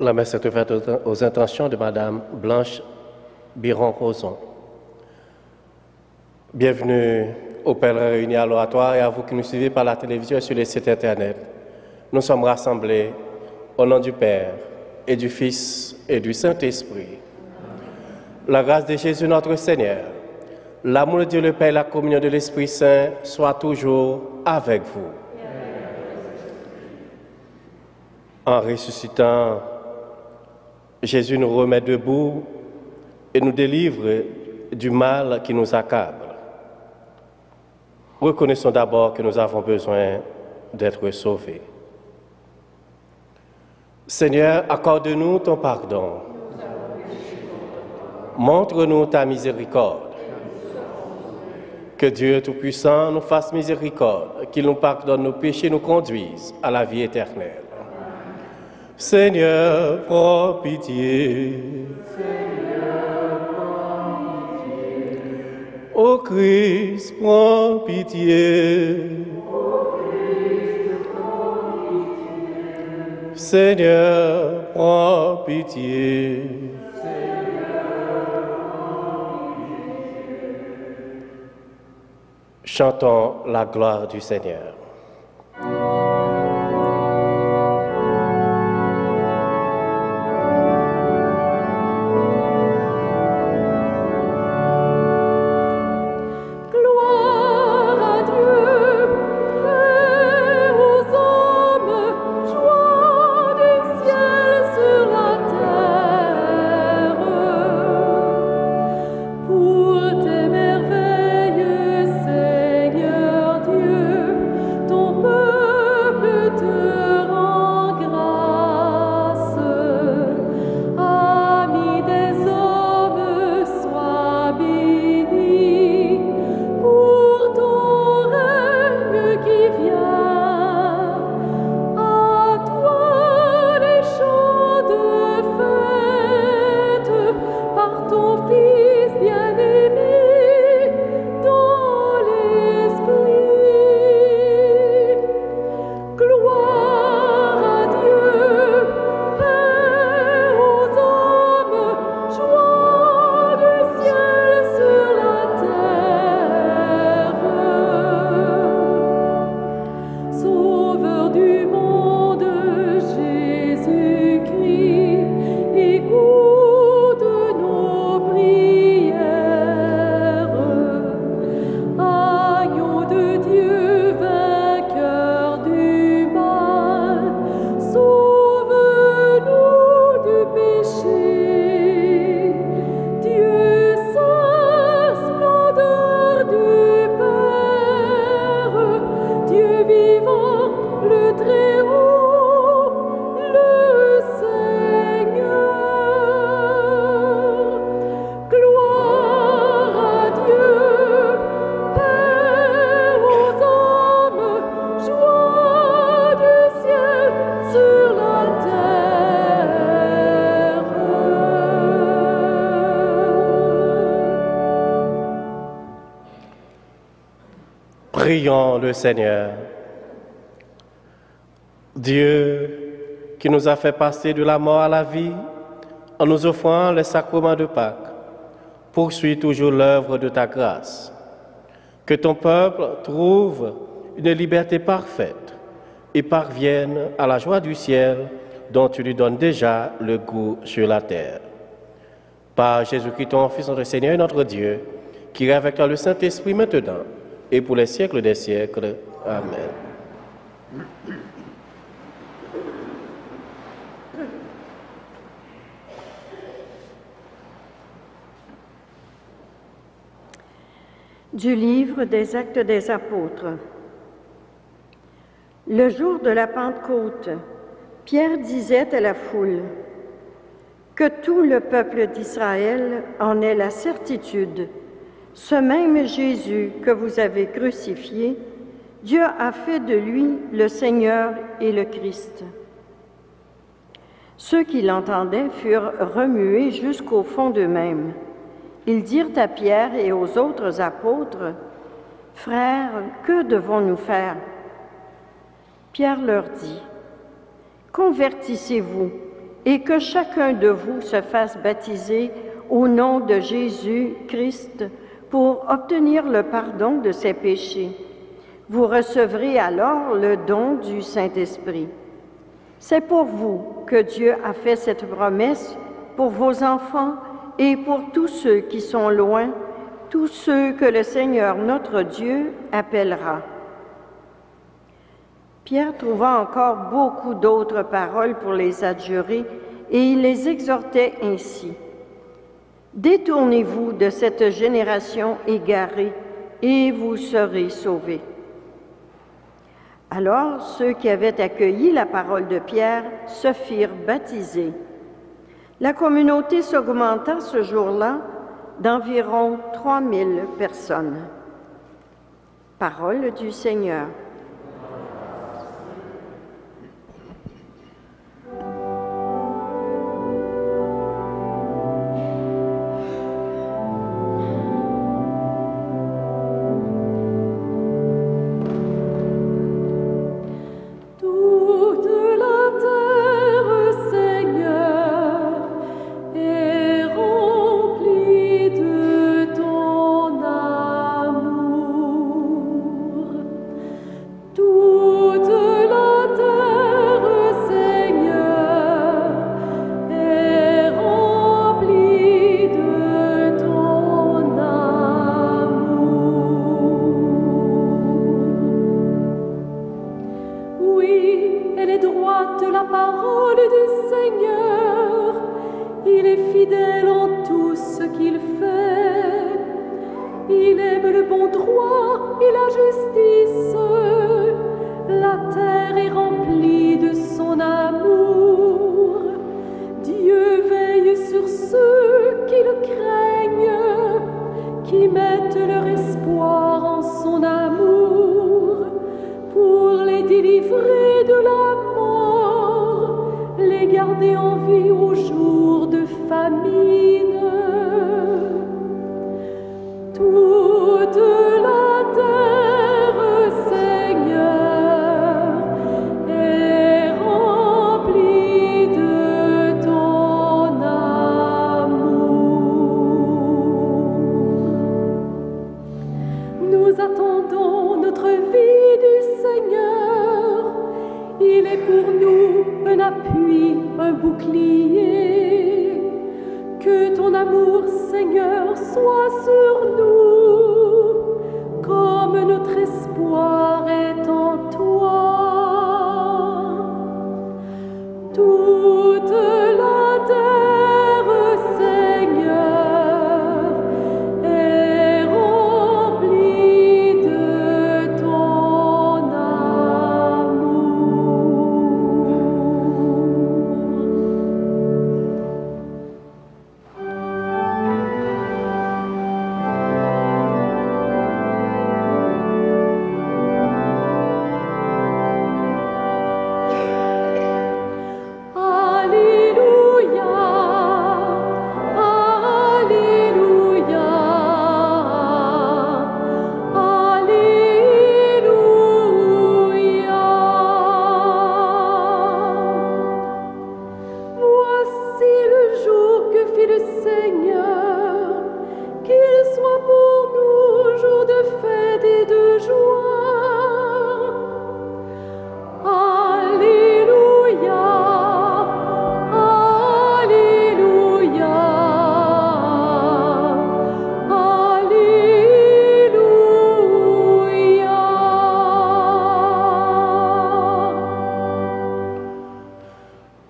La messe est ouverte aux intentions de Madame Blanche Biron-Roson. Bienvenue aux pèlerins réunis à l'oratoire et à vous qui nous suivez par la télévision et sur les sites internet. Nous sommes rassemblés au nom du Père et du Fils et du Saint-Esprit. La grâce de Jésus notre Seigneur, l'amour de Dieu le Père et la communion de l'Esprit Saint soient toujours avec vous. En ressuscitant, Jésus nous remet debout et nous délivre du mal qui nous accable. Reconnaissons d'abord que nous avons besoin d'être sauvés. Seigneur, accorde-nous ton pardon. Montre-nous ta miséricorde. Que Dieu Tout-Puissant nous fasse miséricorde, qu'il nous pardonne nos péchés et nous conduise à la vie éternelle. Seigneur, prends pitié. Seigneur, prends pitié. Ô Christ, prends pitié. Ô Christ, prends pitié. Seigneur, prends pitié. Seigneur, prends pitié. Chantons la gloire du Seigneur. Prions le Seigneur. Dieu qui nous a fait passer de la mort à la vie en nous offrant le sacrement de Pâques, poursuis toujours l'œuvre de ta grâce. Que ton peuple trouve une liberté parfaite et parvienne à la joie du ciel dont tu lui donnes déjà le goût sur la terre. Par Jésus-Christ, ton Fils, notre Seigneur et notre Dieu, qui règne avec toi le Saint-Esprit maintenant et pour les siècles des siècles. Amen. Du livre des Actes des Apôtres. Le jour de la Pentecôte, Pierre disait à la foule: « Que tout le peuple d'Israël en ait la certitude. Ce même Jésus que vous avez crucifié, Dieu a fait de lui le Seigneur et le Christ. » Ceux qui l'entendaient furent remués jusqu'au fond d'eux-mêmes. Ils dirent à Pierre et aux autres apôtres: « Frères, que devons-nous faire? » Pierre leur dit: « Convertissez-vous et que chacun de vous se fasse baptiser au nom de Jésus-Christ pour obtenir le pardon de ses péchés. Vous recevrez alors le don du Saint-Esprit. C'est pour vous que Dieu a fait cette promesse, pour vos enfants et pour tous ceux qui sont loin, tous ceux que le Seigneur notre Dieu appellera. Pierre trouva encore beaucoup d'autres paroles pour les adjurer et il les exhortait ainsi. Détournez-vous de cette génération égarée et vous serez sauvés. Alors ceux qui avaient accueilli la parole de Pierre se firent baptiser. La communauté s'augmenta ce jour-là d'environ 3000 personnes. Parole du Seigneur.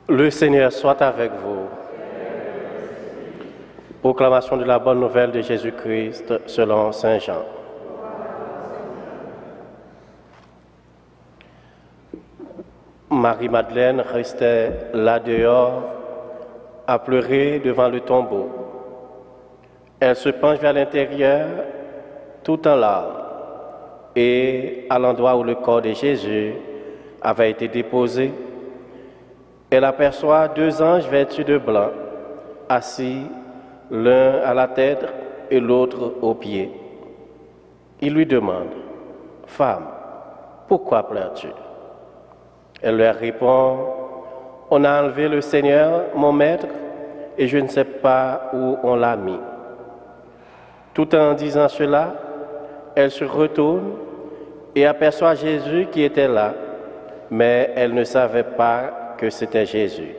Le Seigneur soit avec vous. Proclamation de la bonne nouvelle de Jésus-Christ selon Saint Jean. Marie-Madeleine restait là dehors à pleurer devant le tombeau. Elle se penche vers l'intérieur tout en larmes et à l'endroit où le corps de Jésus avait été déposé, elle aperçoit 2 anges vêtus de blanc, assis l'un à la tête et l'autre aux pieds. Ils lui demandent, « Femme, pourquoi pleures-tu » Elle leur répond, « On a enlevé le Seigneur, mon maître, et je ne sais pas où on l'a mis. Tout en disant cela, elle se retourne et aperçoit Jésus qui était là, mais elle ne savait pas que c'était Jésus.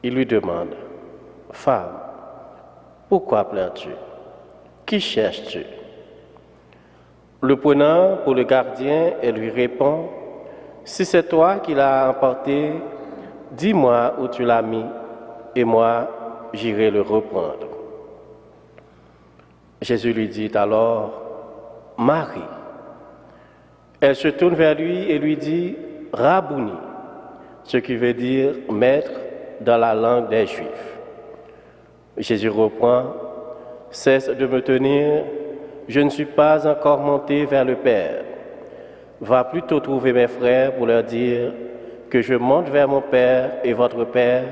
Il lui demande, « Femme, pourquoi pleures-tu? Qui cherches-tu » Le prenant pour le gardien, elle lui répond, « Si c'est toi qui l'as emporté, dis-moi où tu l'as mis, et moi, j'irai le reprendre. » Jésus lui dit alors, « Marie. » Elle se tourne vers lui et lui dit, « Rabouni », ce qui veut dire « maître » dans la langue des Juifs. Jésus reprend, « Cesse de me tenir, je ne suis pas encore monté vers le Père. Va plutôt trouver mes frères pour leur dire que je monte vers mon Père et votre Père,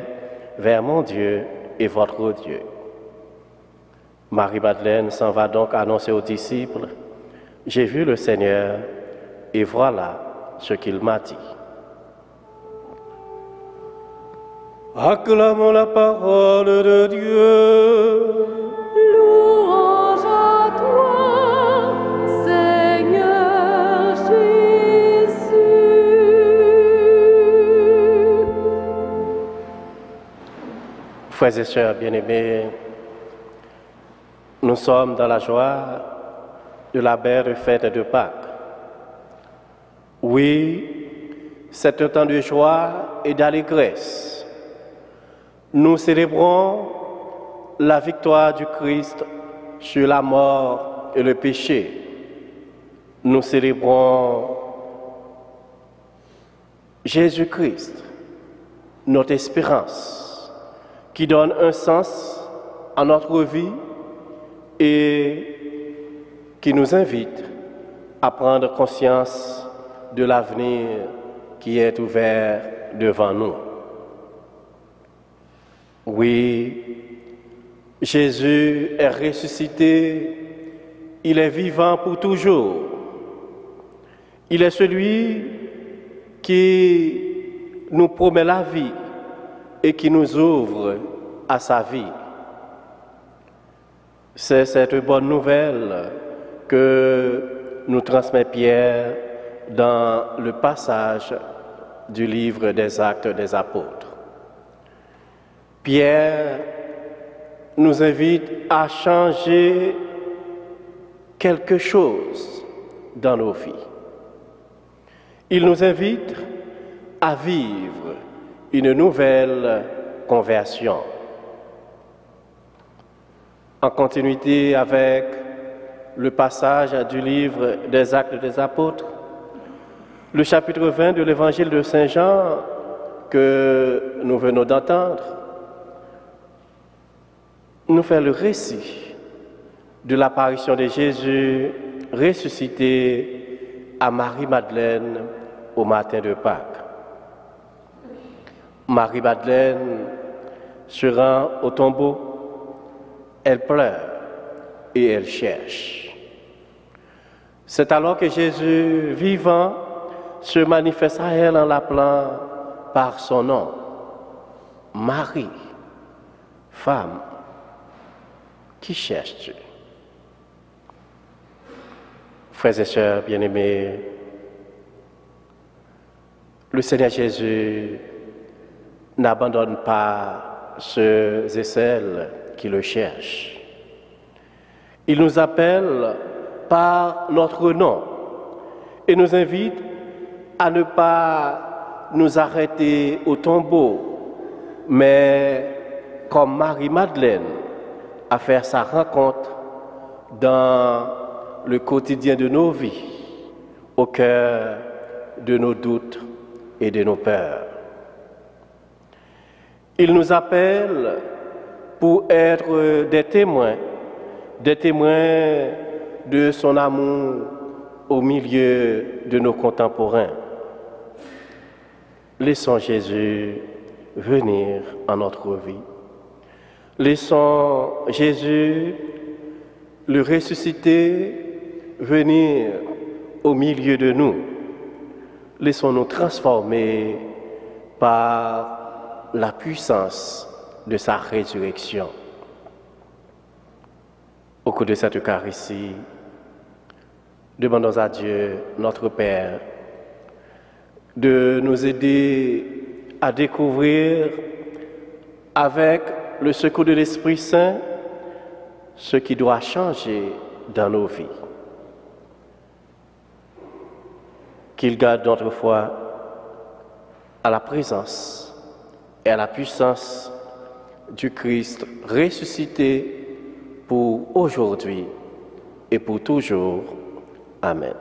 vers mon Dieu et votre Dieu. » Marie-Madeleine s'en va donc annoncer aux disciples, « J'ai vu le Seigneur et voilà ce qu'il m'a dit. » Acclamons la parole de Dieu. Louange à toi, Seigneur Jésus. Frères et sœurs bien-aimés, nous sommes dans la joie de la belle fête de Pâques. Oui, c'est un temps de joie et d'allégresse. Nous célébrons la victoire du Christ sur la mort et le péché. Nous célébrons Jésus-Christ, notre espérance, qui donne un sens à notre vie et qui nous invite à prendre conscience de l'avenir qui est ouvert devant nous. Oui, Jésus est ressuscité, il est vivant pour toujours. Il est celui qui nous promet la vie et qui nous ouvre à sa vie. C'est cette bonne nouvelle que nous transmet Pierre dans le passage du livre des Actes des Apôtres. Pierre nous invite à changer quelque chose dans nos vies. Il nous invite à vivre une nouvelle conversion. En continuité avec le passage du livre des Actes des Apôtres, le chapitre 20 de l'évangile de Saint Jean que nous venons d'entendre nous fait le récit de l'apparition de Jésus ressuscité à Marie-Madeleine au matin de Pâques. Marie-Madeleine se rend au tombeau, elle pleure et elle cherche. C'est alors que Jésus vivant se manifeste à elle en l'appelant par son nom, Marie, femme, qui cherches-tu? Frères et sœurs bien-aimés, le Seigneur Jésus n'abandonne pas ceux et celles qui le cherchent. Il nous appelle par notre nom et nous invite à ne pas nous arrêter au tombeau, mais comme Marie-Madeleine, à faire sa rencontre dans le quotidien de nos vies, au cœur de nos doutes et de nos peurs. Il nous appelle pour être des témoins de son amour au milieu de nos contemporains. Laissons Jésus venir en notre vie. Laissons Jésus, le ressuscité, venir au milieu de nous. Laissons-nous transformer par la puissance de sa résurrection. Au cours de cette Eucharistie, demandons à Dieu, notre Père, de nous aider à découvrir avec le secours de l'Esprit Saint ce qui doit changer dans nos vies. Qu'il garde notre foi à la présence et à la puissance du Christ ressuscité pour aujourd'hui et pour toujours. Amen.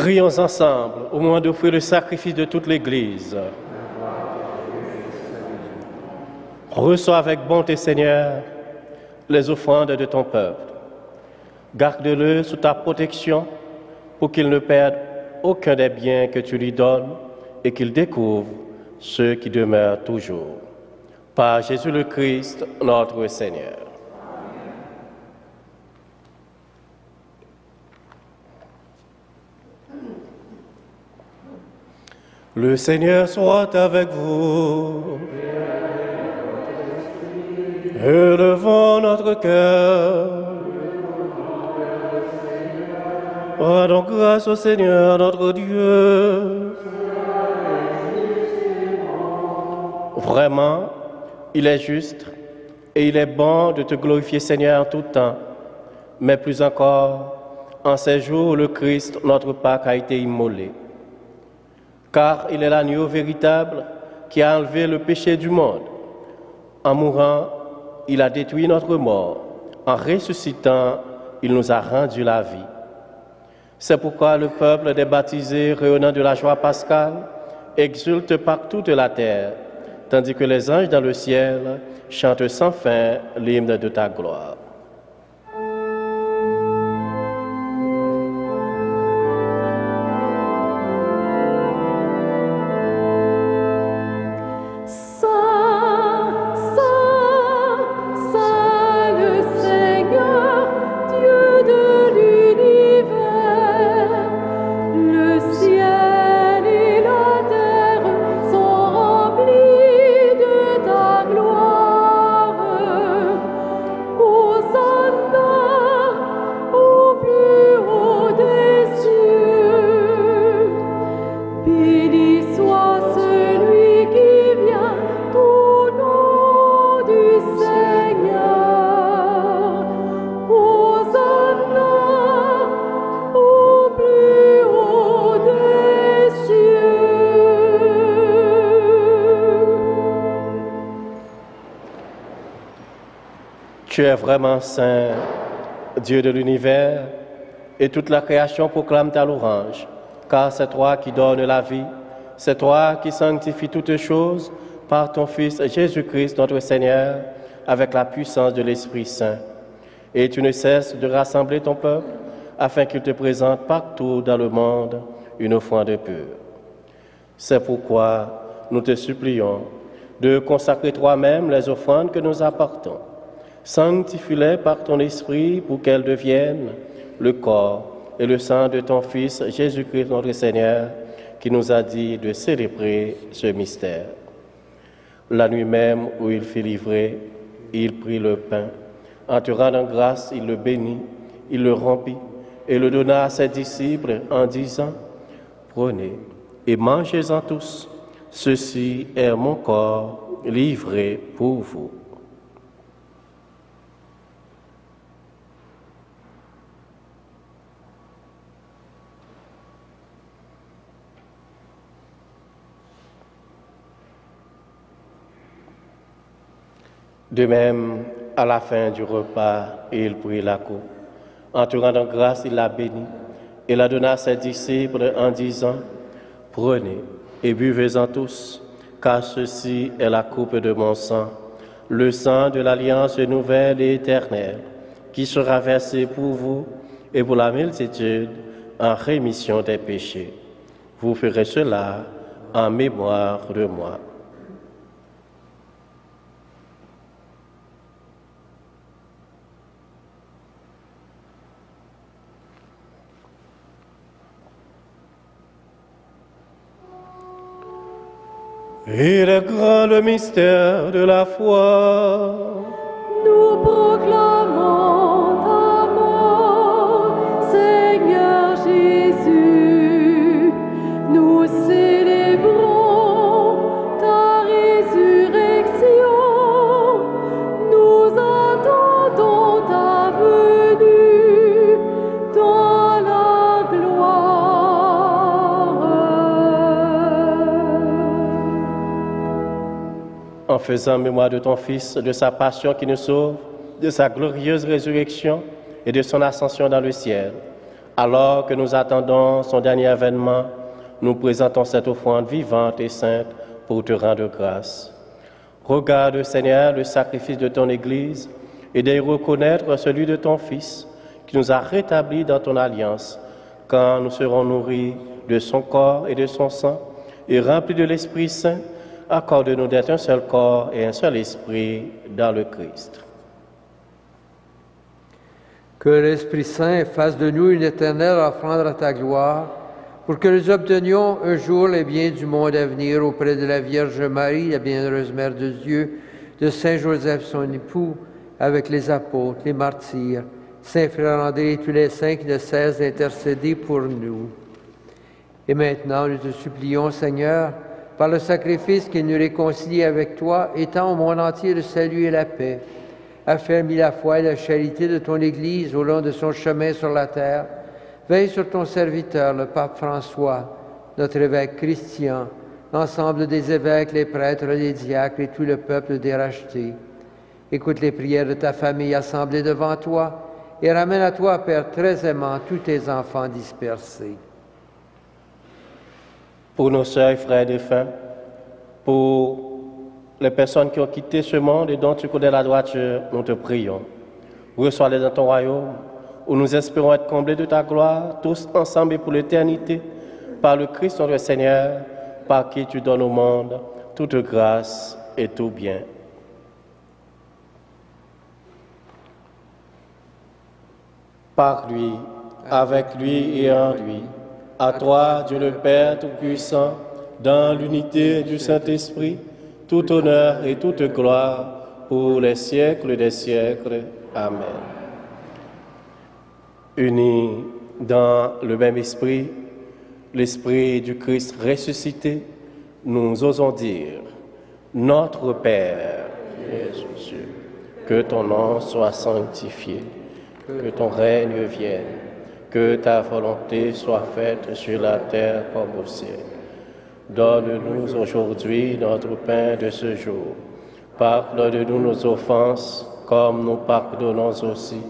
Prions ensemble au moment d'offrir le sacrifice de toute l'Église. Reçois avec bonté, Seigneur, les offrandes de ton peuple. Garde-le sous ta protection pour qu'il ne perde aucun des biens que tu lui donnes et qu'il découvre ceux qui demeurent toujours. Par Jésus le Christ, notre Seigneur. Le Seigneur soit avec vous. Élevons notre cœur. Rendons grâce au Seigneur notre Dieu. Vraiment, il est juste et il est bon de te glorifier, Seigneur, en tout temps, mais plus encore en ces jours où le Christ, notre Pâque, a été immolé. Car il est l'agneau véritable qui a enlevé le péché du monde. En mourant, il a détruit notre mort. En ressuscitant, il nous a rendu la vie. C'est pourquoi le peuple des baptisés, rayonnant de la joie pascale, exulte par toute la terre, tandis que les anges dans le ciel chantent sans fin l'hymne de ta gloire. Tu es vraiment saint, Dieu de l'univers, et toute la création proclame ta louange, car c'est toi qui donnes la vie, c'est toi qui sanctifies toutes choses par ton Fils Jésus-Christ notre Seigneur, avec la puissance de l'Esprit Saint. Et tu ne cesses de rassembler ton peuple, afin qu'il te présente partout dans le monde une offrande pure. C'est pourquoi nous te supplions de consacrer toi-même les offrandes que nous apportons. Sanctifie-les par ton esprit pour qu'elles deviennent le corps et le sang de ton Fils Jésus-Christ notre Seigneur, qui nous a dit de célébrer ce mystère. La nuit même où il fut livré, il prit le pain. En te rendant grâce, il le bénit, il le rompit et le donna à ses disciples en disant, « Prenez et mangez-en tous. Ceci est mon corps livré pour vous. » De même, à la fin du repas, il prit la coupe. En te rendant grâce, il la bénit et la donna à ses disciples en disant, « Prenez et buvez-en tous, car ceci est la coupe de mon sang, le sang de l'alliance nouvelle et éternelle, qui sera versé pour vous et pour la multitude en rémission des péchés. Vous ferez cela en mémoire de moi. » Et le grand mystère de la foi. Nous proclamons ta mort, Seigneur Jésus. Nous célébrons ta résurrection. Nous attendons ta venue dans la gloire. En faisant mémoire de ton Fils, de sa passion qui nous sauve, de sa glorieuse résurrection et de son ascension dans le ciel, alors que nous attendons son dernier avènement, nous présentons cette offrande vivante et sainte pour te rendre grâce. Regarde, Seigneur, le sacrifice de ton Église et d'y reconnaître celui de ton Fils qui nous a rétablis dans ton alliance, quand nous serons nourris de son corps et de son sang et remplis de l'Esprit Saint. Accorde-nous d'être un seul corps et un seul esprit dans le Christ. Que l'Esprit Saint fasse de nous une éternelle offrande à ta gloire, pour que nous obtenions un jour les biens du monde à venir auprès de la Vierge Marie, la bienheureuse Mère de Dieu, de Saint Joseph, son époux, avec les apôtres, les martyrs, Saint Frère André et tous les saints qui ne cessent d'intercéder pour nous. Et maintenant, nous te supplions, Seigneur, par le sacrifice qui nous réconcilie avec toi, étends au monde entier le salut et la paix. Affermis la foi et la charité de ton Église au long de son chemin sur la terre. Veille sur ton serviteur, le pape François, notre évêque Christian, l'ensemble des évêques, les prêtres, les diacres et tout le peuple des rachetés. Écoute les prières de ta famille assemblée devant toi et ramène à toi, Père très aimant, tous tes enfants dispersés. Pour nos sœurs et frères défunts, pour les personnes qui ont quitté ce monde et dont tu connais la droiture, nous te prions. Reçois-les dans ton royaume, où nous espérons être comblés de ta gloire, tous ensemble et pour l'éternité, par le Christ notre Seigneur, par qui tu donnes au monde toute grâce et tout bien. Par lui, avec lui et en lui, à toi, Dieu le Père Tout-Puissant, dans l'unité du Saint-Esprit, tout honneur et toute gloire pour les siècles des siècles. Amen. Unis dans le même esprit, l'esprit du Christ ressuscité, nous osons dire, Notre Père, Jésus, que ton nom soit sanctifié, que ton règne vienne, que ta volonté soit faite sur la terre comme au ciel. Donne-nous aujourd'hui notre pain de ce jour. Pardonne-nous nos offenses, comme nous pardonnons aussi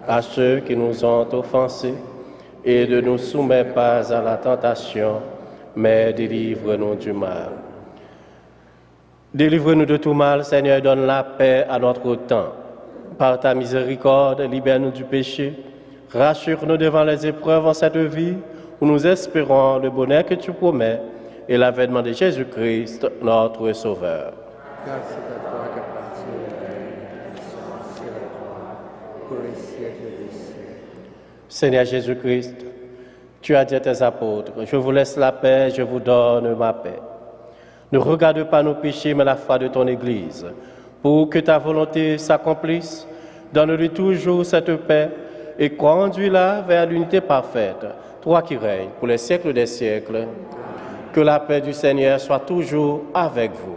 à ceux qui nous ont offensés. Et ne nous soumets pas à la tentation, mais délivre-nous du mal. Délivre-nous de tout mal, Seigneur, donne la paix à notre temps. Par ta miséricorde, libère-nous du péché. Rassure-nous devant les épreuves en cette vie, où nous espérons le bonheur que tu promets et l'avènement de Jésus-Christ, notre Sauveur. car c'est à toi qu'appartient le règne, la puissance et la gloire, pour les siècles des siècles. Seigneur Jésus-Christ, tu as dit à tes apôtres, je vous laisse la paix, je vous donne ma paix. Ne regarde pas nos péchés, mais la foi de ton Église. Pour que ta volonté s'accomplisse, donne-lui toujours cette paix et conduis-la vers l'unité parfaite, toi qui règnes pour les siècles des siècles. Que la paix du Seigneur soit toujours avec vous.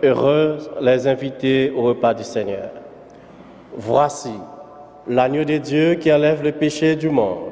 Heureux les invités au repas du Seigneur. Voici l'agneau de Dieu qui enlève le péché du monde.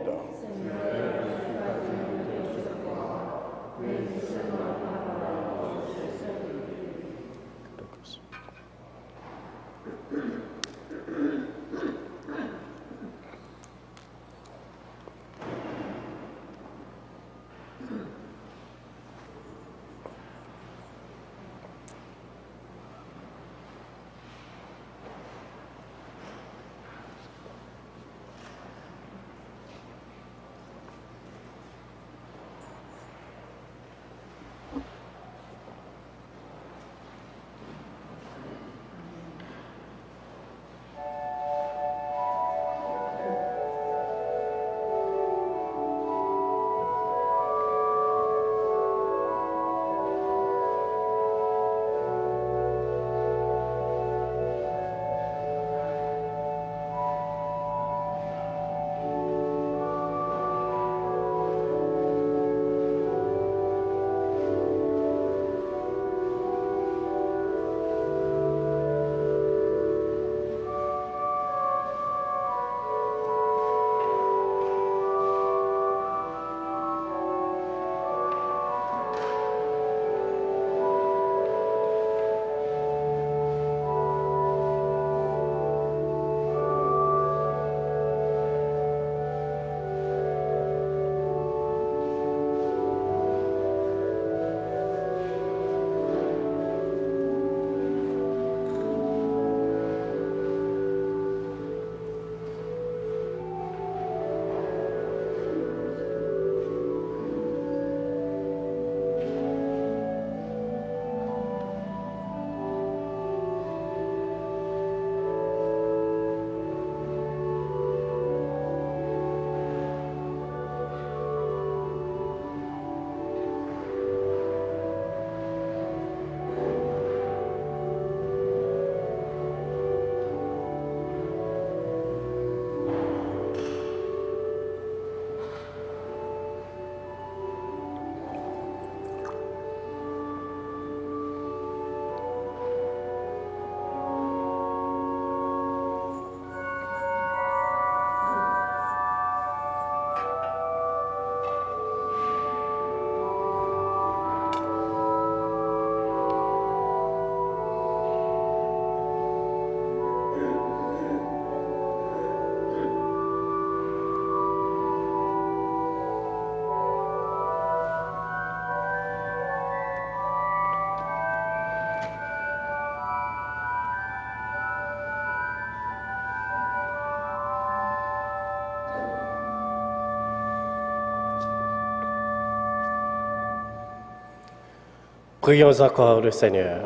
Prions encore le Seigneur.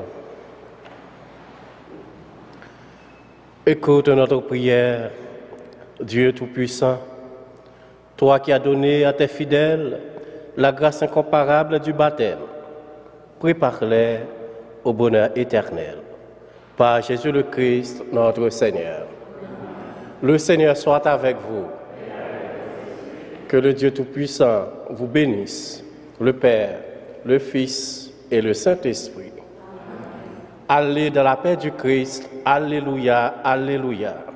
Écoute notre prière, Dieu Tout-Puissant, toi qui as donné à tes fidèles la grâce incomparable du baptême, prépare-les au bonheur éternel. Par Jésus le Christ, notre Seigneur. Le Seigneur soit avec vous. Que le Dieu Tout-Puissant vous bénisse, le Père, le Fils et le Saint-Esprit. Allez dans la paix du Christ. Alléluia, alléluia.